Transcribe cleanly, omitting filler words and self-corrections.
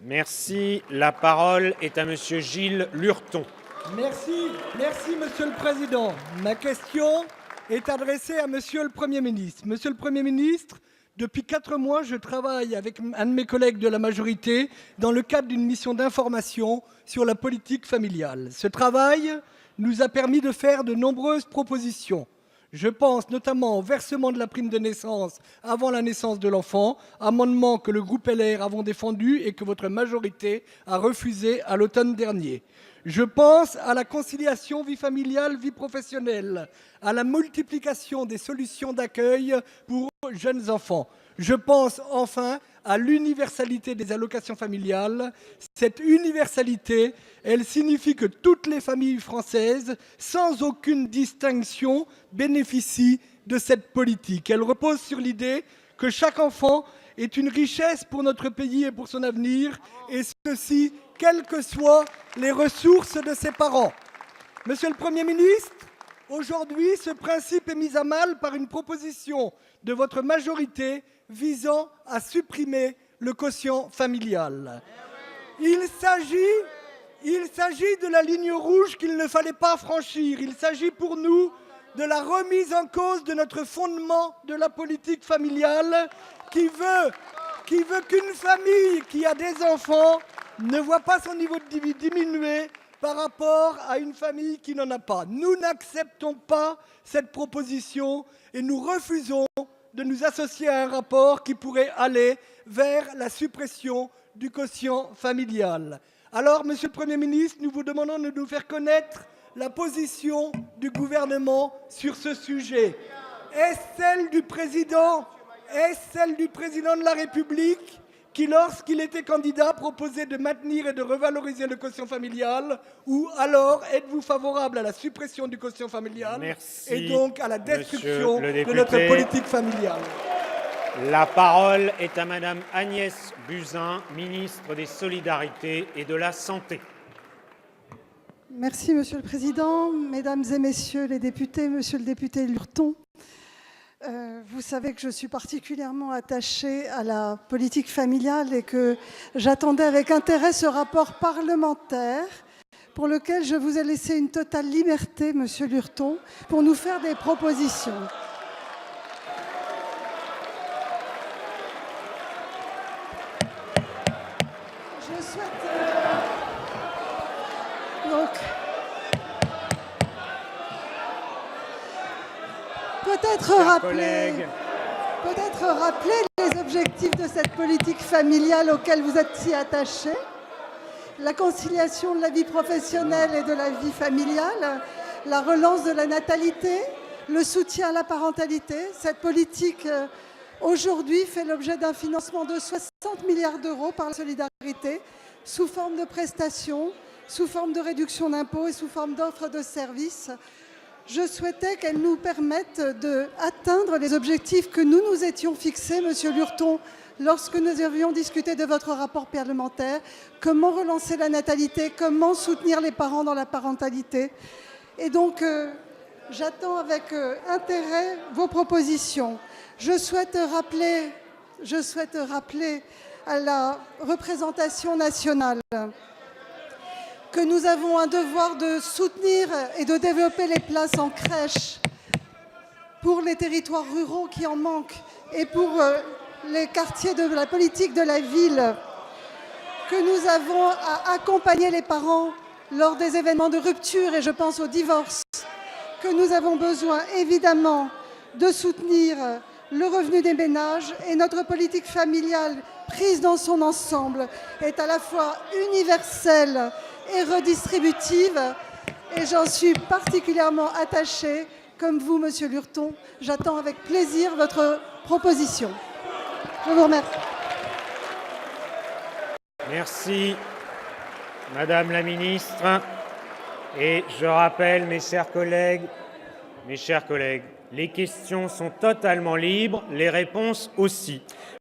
Merci. La parole est à Monsieur Gilles Lurton. Merci, Monsieur le Président. Ma question est adressée à Monsieur le Premier ministre. Monsieur le Premier ministre, depuis 4 mois, je travaille avec un de mes collègues de la majorité dans le cadre d'une mission d'information sur la politique familiale. Ce travail nous a permis de faire de nombreuses propositions. Je pense notamment au versement de la prime de naissance avant la naissance de l'enfant, amendement que le groupe LR avons défendu et que votre majorité a refusé à l'automne dernier. Je pense à la conciliation vie familiale, vie professionnelle, à la multiplication des solutions d'accueil pour jeunes enfants. Je pense enfin à l'universalité des allocations familiales. Cette universalité, elle signifie que toutes les familles françaises, sans aucune distinction, bénéficient de cette politique. Elle repose sur l'idée que chaque enfant est une richesse pour notre pays et pour son avenir, et ceci, quelles que soient les ressources de ses parents. Monsieur le Premier ministre, aujourd'hui, ce principe est mis à mal par une proposition de votre majorité visant à supprimer le quotient familial. Il s'agit de la ligne rouge qu'il ne fallait pas franchir. Il s'agit pour nous de la remise en cause de notre fondement de la politique familiale qui veut qu'une famille qui a des enfants ne voit pas son niveau de vie diminuer par rapport à une famille qui n'en a pas. Nous n'acceptons pas cette proposition et nous refusons de nous associer à un rapport qui pourrait aller vers la suppression du quotient familial. Alors, Monsieur le Premier ministre, nous vous demandons de nous faire connaître la position du gouvernement sur ce sujet. Est-ce celle du président de la République qui, lorsqu'il était candidat, proposait de maintenir et de revaloriser le quotient familial, ou alors êtes-vous favorable à la suppression du quotient familial et donc à la destruction de notre politique familiale? La parole est à Madame Agnès Buzyn, ministre des Solidarités et de la Santé. Merci Monsieur le Président, Mesdames et Messieurs les députés, Monsieur le député Lurton. Vous savez que je suis particulièrement attachée à la politique familiale et que j'attendais avec intérêt ce rapport parlementaire pour lequel je vous ai laissé une totale liberté, Monsieur Lurton, pour nous faire des propositions. Je souhaite donc peut-être rappeler les objectifs de cette politique familiale auxquels vous êtes si attachés. La conciliation de la vie professionnelle et de la vie familiale, la relance de la natalité, le soutien à la parentalité. Cette politique, aujourd'hui, fait l'objet d'un financement de 60 milliards d'euros par la solidarité, sous forme de prestations, sous forme de réduction d'impôts et sous forme d'offres de services. Je souhaitais qu'elle nous permette d'atteindre les objectifs que nous nous étions fixés, Monsieur Lurton, lorsque nous avions discuté de votre rapport parlementaire. Comment relancer la natalité? Comment soutenir les parents dans la parentalité? Et donc, j'attends avec intérêt vos propositions. Je souhaite rappeler à la représentation nationale que nous avons un devoir de soutenir et de développer les places en crèche pour les territoires ruraux qui en manquent et pour les quartiers de la politique de la ville, que nous avons à accompagner les parents lors des événements de rupture, et je pense au divorce, que nous avons besoin évidemment de soutenir le revenu des ménages, et notre politique familiale prise dans son ensemble est à la fois universelle et redistributive, et j'en suis particulièrement attachée, comme vous, Monsieur Lurton. J'attends avec plaisir votre proposition. Je vous remercie. Merci, Madame la Ministre. Et je rappelle, mes chers collègues, les questions sont totalement libres, les réponses aussi.